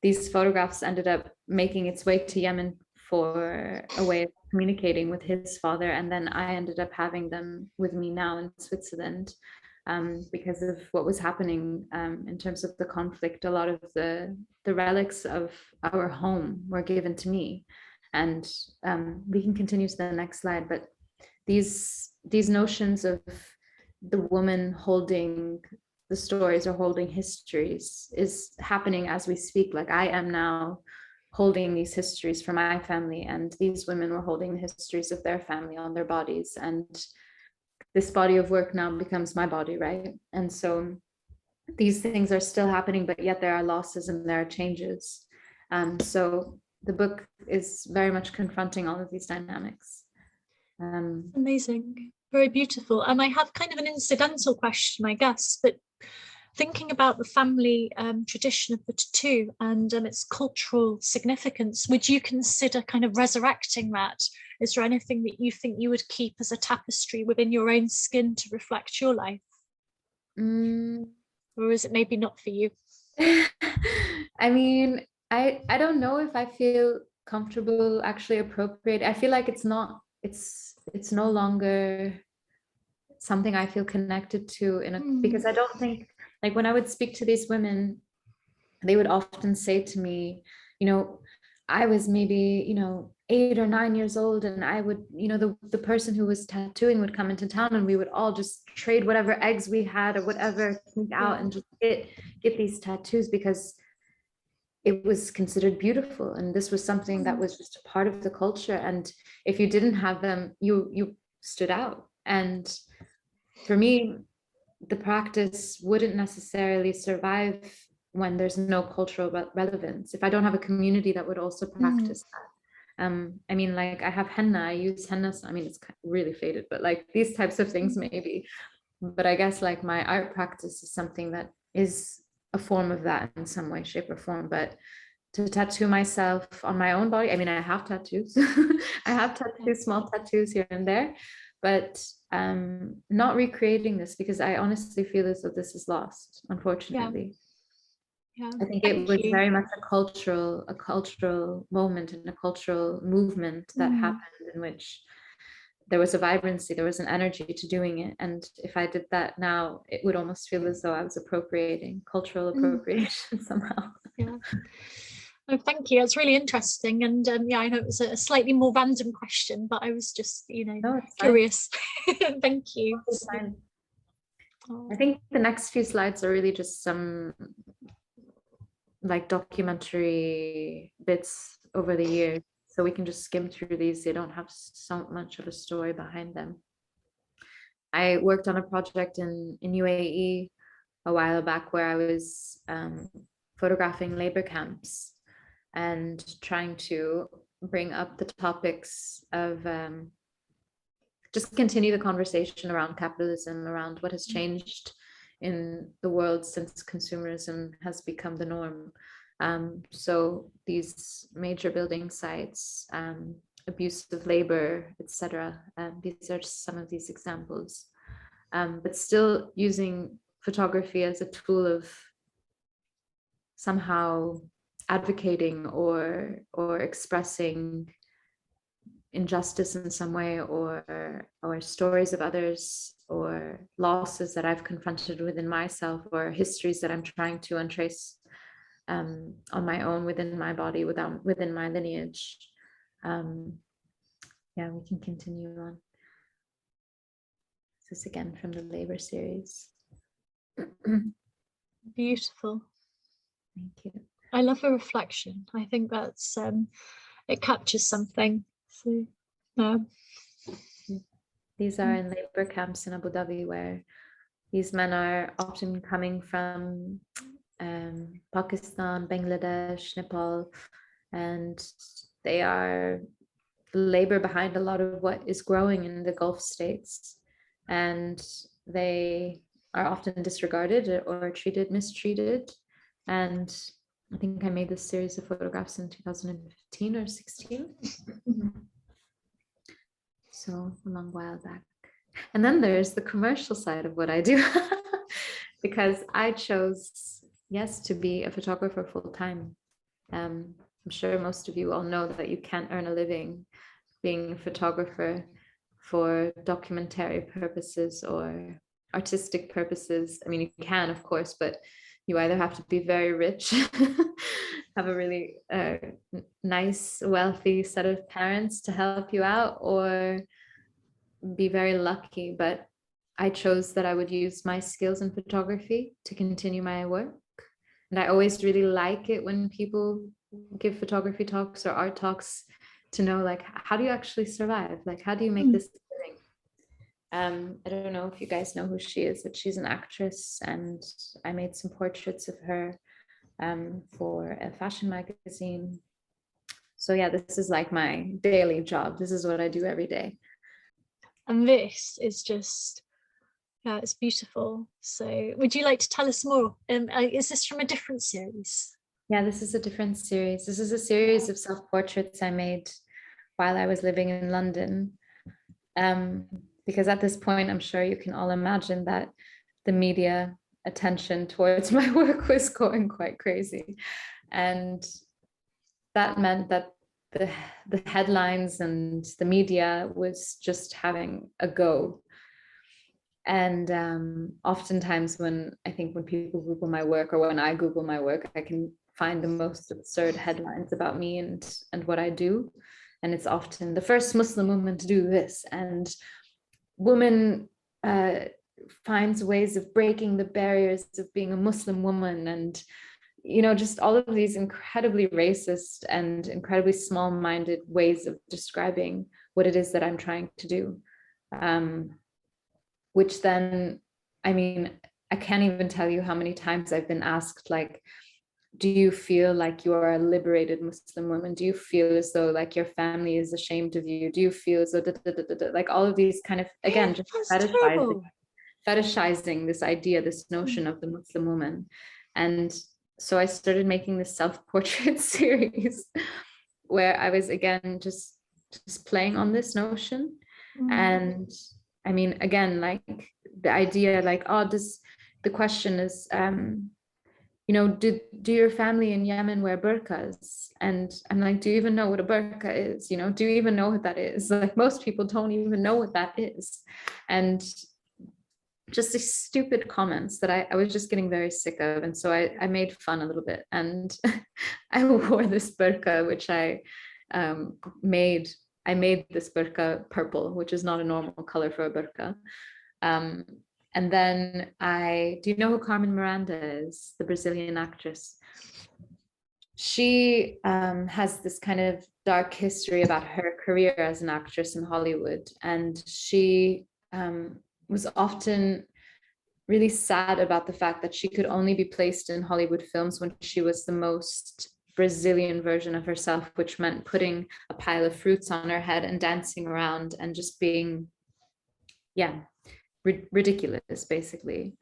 these photographs ended up making its way to Yemen for a way of communicating with his father. And then I ended up having them with me now in Switzerland. Because of what was happening in terms of the conflict. A lot of the relics of our home were given to me. And we can continue to the next slide, but these notions of the woman holding the stories or holding histories is happening as we speak. Like, I am now holding these histories for my family, and these women were holding the histories of their family on their bodies. And this body of work now becomes my body, right? And so these things are still happening, but yet there are losses and there are changes. So the book is very much confronting all of these dynamics. Amazing, very beautiful. And I have kind of an incidental question, I guess, but thinking about the family tradition of the tattoo and its cultural significance, would you consider kind of resurrecting that? Is there anything that you think you would keep as a tapestry within your own skin to reflect your life? Or is it maybe not for you? I mean, I don't know if I feel comfortable actually appropriate. I feel like it's no longer something I feel connected to because I don't think, like, when I would speak to these women, they would often say to me, you know, I was maybe, 8 or 9 years old, and I would, the person who was tattooing would come into town, and we would all just trade whatever eggs we had or whatever, sneak out and just get these tattoos because it was considered beautiful. And this was something that was just a part of the culture. And if you didn't have them, you stood out. And for me, the practice wouldn't necessarily survive when there's no cultural relevance. If I don't have a community that would also practice that. I mean, like, I have henna, I use henna. I mean, it's really faded, but like these types of things maybe. But I guess like my art practice is something that is a form of that in some way, shape or form. But to tattoo myself on my own body, I mean, I have tattoos. I have tattoos, small tattoos here and there, but not recreating this because I honestly feel as though this is lost, unfortunately. Yeah. I think it was very much a cultural moment and a cultural movement that happened in which there was a vibrancy, there was an energy to doing it. And if I did that now, it would almost feel as though I was appropriating, cultural appropriation somehow. Yeah. Oh, thank you. It's really interesting. And yeah, I know it was a slightly more random question, but I was just, curious. Thank you. I think the next few slides are really just some like documentary bits over the years. So we can just skim through these. They don't have so much of a story behind them. I worked on a project in UAE a while back where I was photographing labor camps and trying to bring up the topics of just continue the conversation around capitalism, around what has changed in the world since consumerism has become the norm. So these major building sites, abuse of labor, etc. These are just some of these examples, but still using photography as a tool of somehow advocating or expressing injustice in some way, or stories of others, or losses that I've confronted within myself, or histories that I'm trying to untrace on my own, within my body, within my lineage. Yeah, we can continue on. This is again from the Labor series. Beautiful. Thank you. I love a reflection. I think that's it captures something. So these are in labor camps in Abu Dhabi, where these men are often coming from Pakistan, Bangladesh, Nepal, and they are the labor behind a lot of what is growing in the Gulf states, and they are often disregarded or mistreated. And I think I made this series of photographs in 2015 or 16. So a long while back. And then there's the commercial side of what I do, because I chose, yes, to be a photographer full time. I'm sure most of you all know that you can't earn a living being a photographer for documentary purposes or artistic purposes. I mean, you can, of course, but you either have to be very rich, have a really nice, wealthy set of parents to help you out, or be very lucky. But I chose that I would use my skills in photography to continue my work. And I always really like it when people give photography talks or art talks, to know, like, how do you actually survive? Like, how do you make this living? I don't know if you guys know who she is, but she's an actress, and I made some portraits of her for a fashion magazine. So yeah, this is like my daily job. This is what I do every day. And this is just, yeah, it's beautiful. So would you like to tell us more? Is this from a different series? Yeah, this is a different series. This is a series of self-portraits I made while I was living in London. Because at this point, I'm sure you can all imagine that the media attention towards my work was going quite crazy. And that meant that the headlines and the media was just having a go. And oftentimes when people Google my work, or when I Google my work, I can find the most absurd headlines about me and what I do. And it's often the first Muslim woman to do this, and woman finds ways of breaking the barriers of being a Muslim woman, and just all of these incredibly racist and incredibly small-minded ways of describing what it is that I'm trying to do. Which then, I mean, I can't even tell you how many times I've been asked, like, do you feel like you are a liberated Muslim woman? Do you feel as though like your family is ashamed of you? Do you feel as though like all of these kind of, again, just fetishizing this idea, this notion of the Muslim woman. And so I started making this self-portrait series where I was, again, just playing on this notion. And I mean, again, like the idea, like, the question is, do your family in Yemen wear burqas? And I'm like, do you even know what a burqa is? Do you even know what that is? Like, most people don't even know what that is. And just these stupid comments that I was just getting very sick of. And so I made fun a little bit, and I wore this burqa, which I made this burqa purple, which is not a normal color for a burqa. And then do you know who Carmen Miranda is? The Brazilian actress. She has this kind of dark history about her career as an actress in Hollywood. And she was often really sad about the fact that she could only be placed in Hollywood films when she was the most Brazilian version of herself, which meant putting a pile of fruits on her head and dancing around and just being, ridiculous, basically.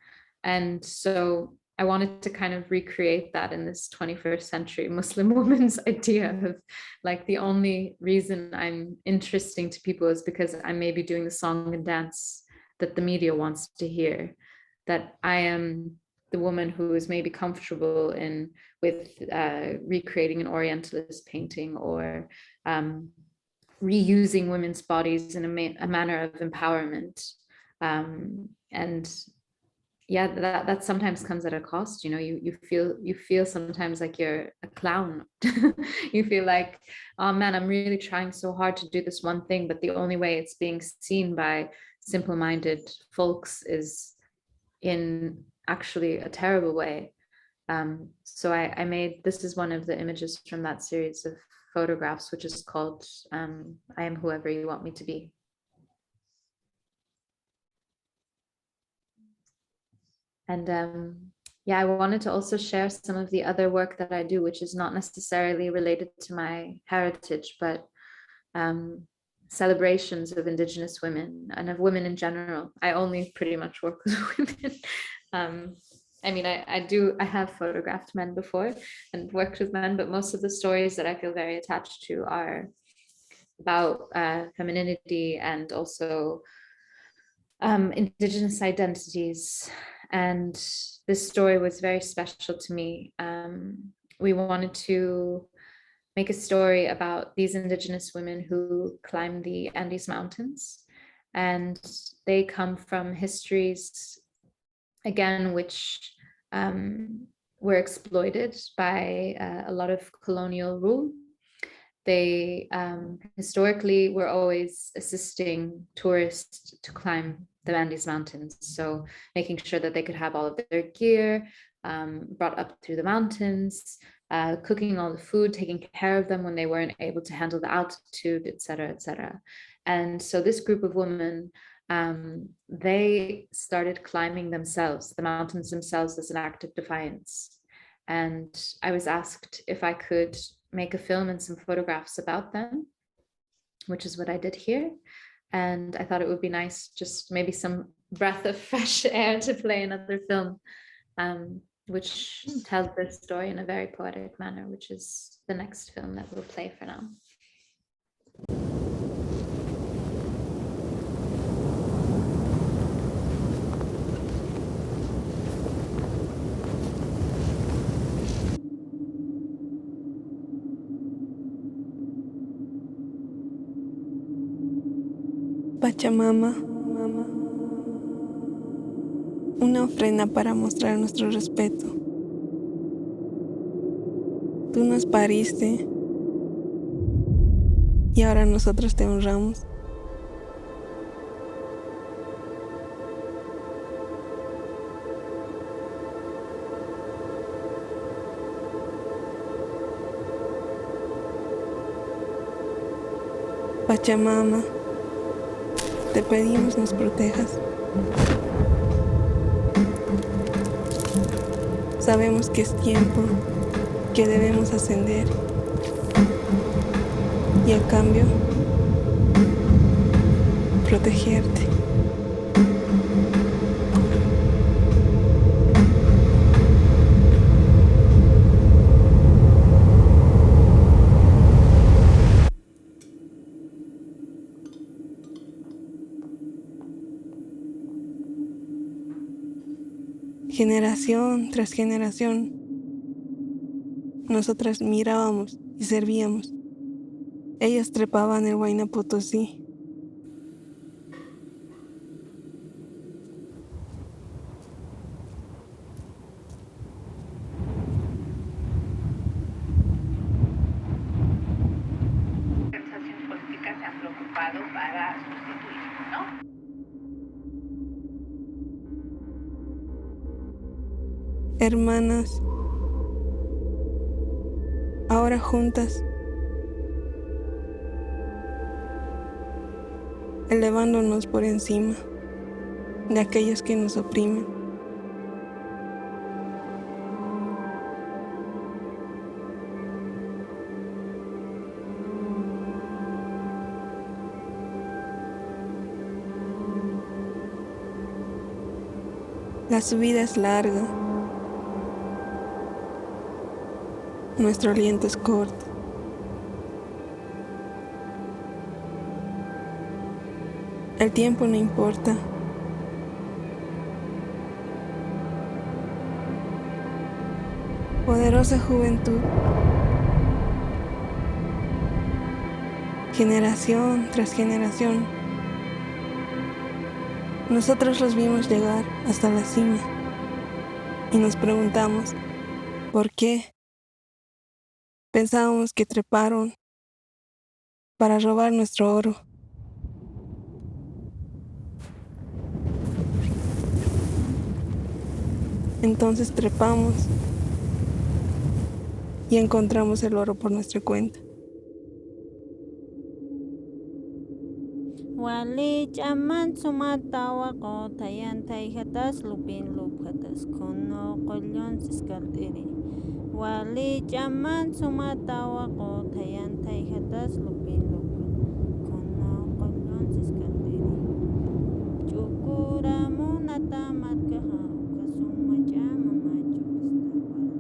And so I wanted to kind of recreate that in this 21st century Muslim woman's idea of, like, the only reason I'm interesting to people is because I may be doing the song and dance that the media wants to hear, that I am the woman who is maybe comfortable with recreating an Orientalist painting, or reusing women's bodies in a manner of empowerment. And yeah, that sometimes comes at a cost. You feel sometimes like you're a clown. You feel like, oh man, I'm really trying so hard to do this one thing, but the only way it's being seen by simple-minded folks is in actually a terrible way. So I made, this is one of the images from that series of photographs, which is called I Am Whoever You Want Me to Be. And yeah, I wanted to also share some of the other work that I do, which is not necessarily related to my heritage, but celebrations of Indigenous women and of women in general. I only pretty much work with women. I mean, I have photographed men before and worked with men, but most of the stories that I feel very attached to are about femininity and also Indigenous identities. And this story was very special to me. We wanted to make a story about these Indigenous women who climb the Andes Mountains, and they come from histories, again, which were exploited by a lot of colonial rule. They historically were always assisting tourists to climb the Andes Mountains. So making sure that they could have all of their gear brought up through the mountains, cooking all the food, taking care of them when they weren't able to handle the altitude, etc., etc. And so this group of women, they started climbing themselves, the mountains themselves, as an act of defiance. And I was asked if I could make a film and some photographs about them, which is what I did here. And I thought it would be nice, just maybe some breath of fresh air to play another film, which tells this story in a very poetic manner, which is the next film that we'll play for now. Pachamama, una ofrenda para mostrar nuestro respeto. Tú nos pariste y ahora nosotros te honramos. Pachamama, te pedimos nos protejas. Sabemos que es tiempo, que debemos ascender. Y a cambio, protegerte. Generación tras generación, nosotras mirábamos y servíamos. Ellas trepaban el Huayna Potosí. Organizaciones políticas se han preocupado para sustituir, ¿no? Hermanas, ahora juntas, elevándonos por encima de aquellos que nos oprimen. La subida es larga, nuestro aliento es corto. El tiempo no importa. Poderosa juventud, generación tras generación. Nosotros los vimos llegar hasta la cima y nos preguntamos, ¿por qué? Pensábamos que treparon para robar nuestro oro. Entonces trepamos y encontramos el oro por nuestra cuenta. Wali chaman sumatawa ko tayan tay hatas lupin lup hatas kono kolyon siskaldiri. Wali chaman sumatawa ko tayan tay hatas lupin lup kono kolyon siskaldiri. Chukura mo natamat kaha kasuma chama machurista wali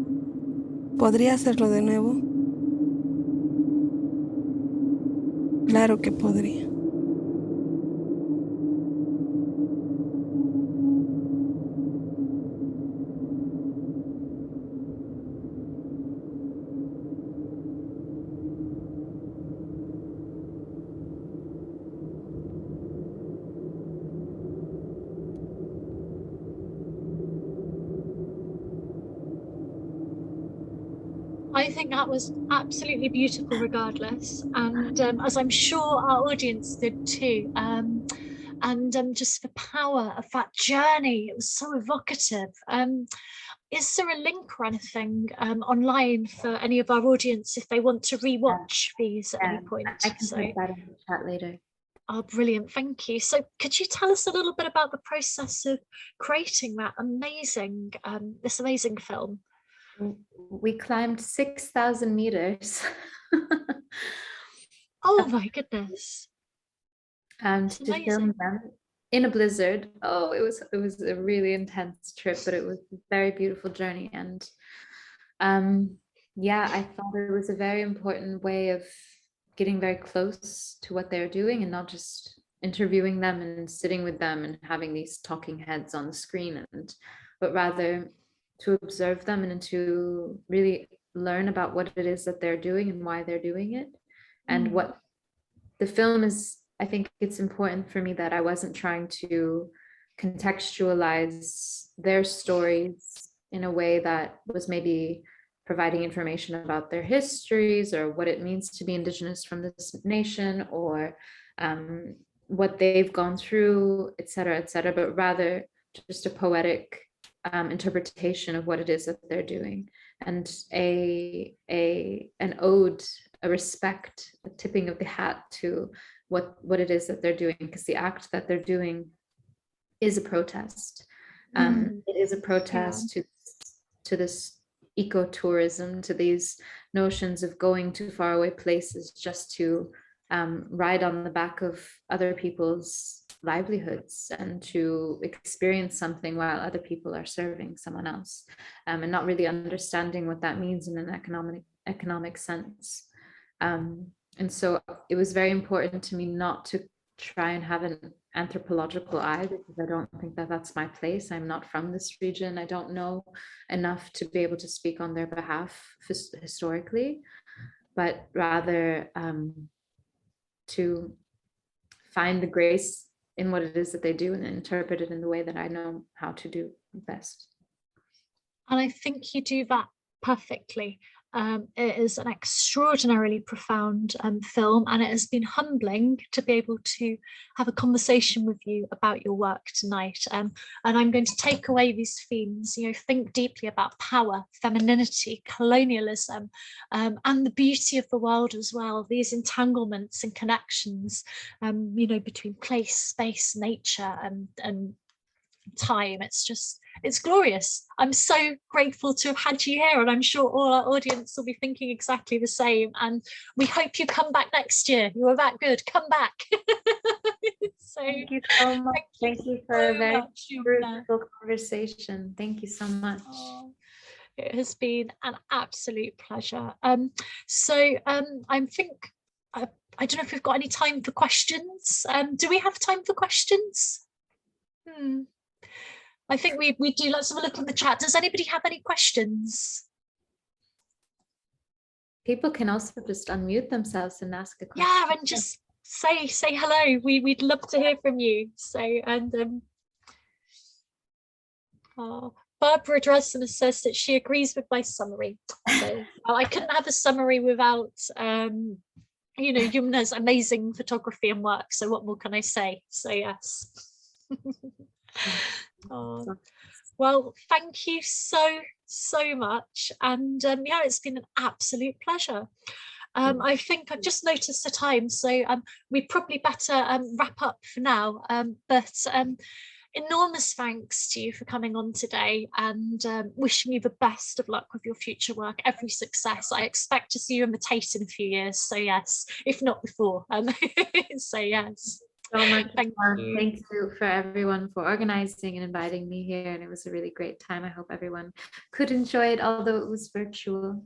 suma. ¿Podría hacerlo de nuevo? Claro que podría. I think that was absolutely beautiful regardless, and as I'm sure our audience did too, and just the power of that journey, it was so evocative. Is there a link or anything online for any of our audience if they want to rewatch these at any point? I can put that in the chat later. Oh, brilliant, thank you. So could you tell us a little bit about the process of creating that amazing, this amazing film? We climbed 6,000 meters. Oh my goodness. To film them in a blizzard. Oh, it was a really intense trip, but it was a very beautiful journey. And yeah, I thought it was a very important way of getting very close to what they're doing and not just interviewing them and sitting with them and having these talking heads on the screen, but rather to observe them and to really learn about what it is that they're doing and why they're doing it. And what the film is, I think it's important for me that I wasn't trying to contextualize their stories in a way that was maybe providing information about their histories or what it means to be Indigenous from this nation, or what they've gone through, et cetera, but rather just a poetic interpretation of what it is that they're doing, and an ode, a respect, a tipping of the hat to what it is that they're doing, because the act that they're doing is a protest. It is a protest to this ecotourism, to these notions of going to faraway places just to ride on the back of other people's livelihoods and to experience something while other people are serving someone else, and not really understanding what that means in an economic sense. And so it was very important to me not to try and have an anthropological eye, because I don't think that that's my place. I'm not from this region. I don't know enough to be able to speak on their behalf historically, but rather to find the grace in what it is that they do and interpret it in the way that I know how to do best. And I think you do that perfectly. It is an extraordinarily profound film, and it has been humbling to be able to have a conversation with you about your work tonight. And I'm going to take away these themes, think deeply about power, femininity, colonialism, and the beauty of the world as well, these entanglements and connections, between place, space, nature, and time. It's glorious. I'm so grateful to have had you here, and I'm sure all our audience will be thinking exactly the same, and we hope you come back next year. You were that good. Come back. So thank you so much. Thank you for a very fruitful conversation. Thank you so much. It has been an absolute pleasure. I think I don't know if we've got any time for questions. Do we have time for questions? I think we do. Let's have a look in the chat. Does anybody have any questions? People can also just unmute themselves and ask a question. Yeah, and just say hello. We'd love to hear from you. So, and Barbara Dresden says that she agrees with my summary. So I couldn't have a summary without you know, Yumna's amazing photography and work. So what more can I say? So yes. Well, thank you so much. And yeah, it's been an absolute pleasure. I think I've just noticed the time, so we probably better wrap up for now. But enormous thanks to you for coming on today, and wishing you the best of luck with your future work, every success. I expect to see you in the Tate in a few years, so yes, if not before. So yes. So much Thank fun. you. Thank you for everyone for organizing and inviting me here, and it was a really great time. I hope everyone could enjoy it, although it was virtual.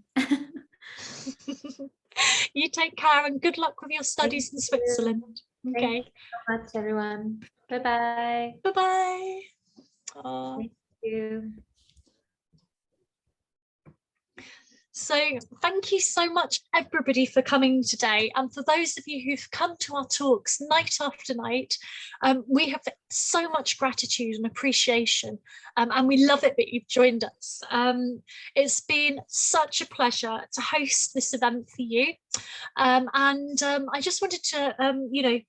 You take care and good luck with your studies in Switzerland. Okay. Thank you so much, everyone. Bye-bye. Bye-bye. Thank you. So thank you so much, everybody, for coming today. And for those of you who've come to our talks night after night, we have so much gratitude and appreciation. And we love it that you've joined us. It's been such a pleasure to host this event for you. I just wanted to, you know,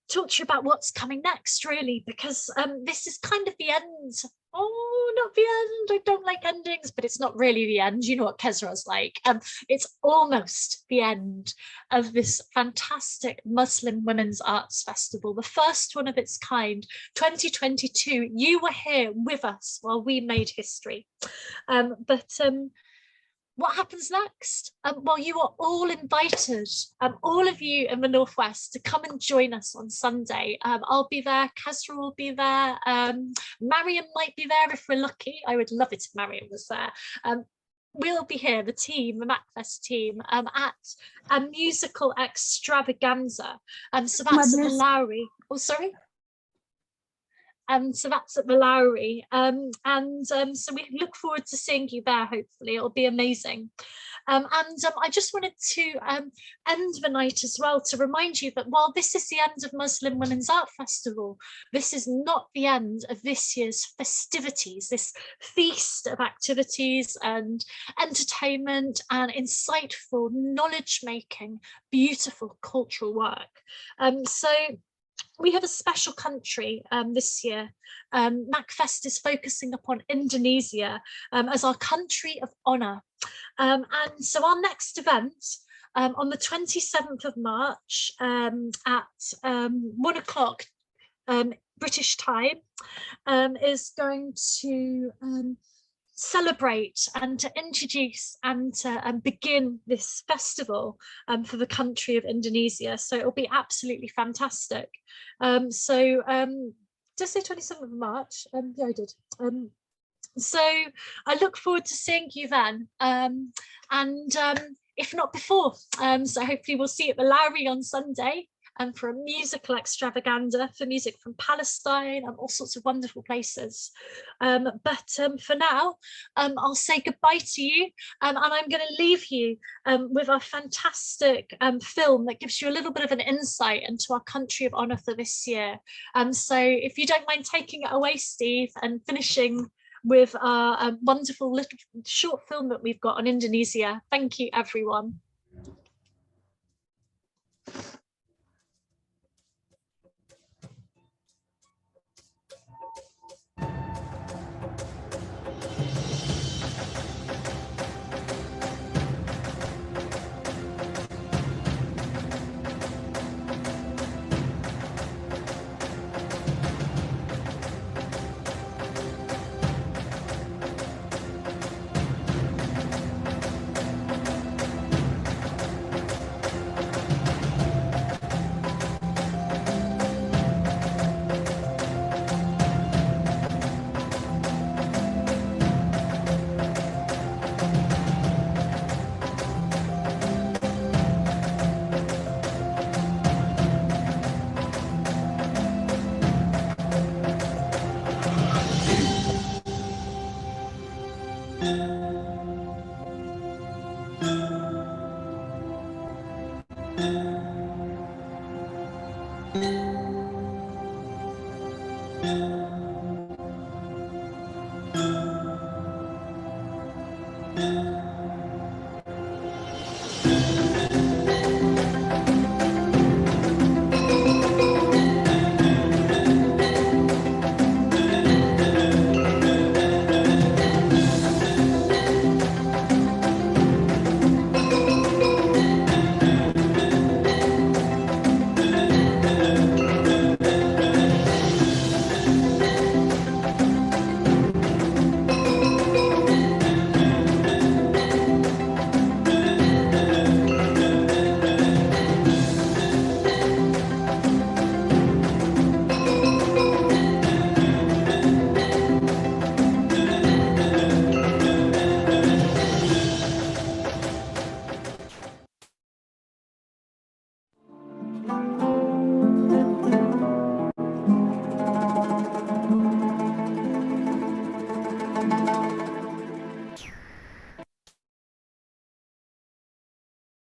talk to you about what's coming next, really, because this is kind of the end. Oh, not the end. I don't like endings, but it's not really the end. You know what Qaisra's like. It's almost the end of this fantastic Muslim Women's Arts Festival, the first one of its kind, 2022. You were here with us while we made history. What happens next? Well, you are all invited, all of you in the Northwest, to come and join us on Sunday. I'll be there, Qaisra will be there, Mariam might be there if we're lucky. I would love it if Mariam was there. We'll be here, the team, the MACFEST team, at a musical extravaganza. So that's at the Lowry. Oh, sorry? So that's at the Lowry, so we look forward to seeing you there. Hopefully it'll be amazing. I just wanted to end the night as well to remind you that while this is the end of Muslim Women's Art Festival, this is not the end of this year's festivities, this feast of activities and entertainment and insightful, knowledge-making, beautiful cultural work. So we have a special country this year. MACFEST is focusing upon Indonesia as our country of honour. And so our next event on the 27th of March at 1 o'clock British time is going to celebrate and to introduce and to begin this festival for the country of Indonesia. So it'll be absolutely fantastic. Did I say 27th of March? Yeah, I did. So I look forward to seeing you then, if not before. So hopefully we'll see you at the Lowry on Sunday, and for a musical extravaganza for music from Palestine and all sorts of wonderful places. For now, I'll say goodbye to you, and I'm going to leave you with a fantastic film that gives you a little bit of an insight into our country of honour for this year. So if you don't mind taking it away, Steve, and finishing with our wonderful little short film that we've got on Indonesia. Thank you, everyone.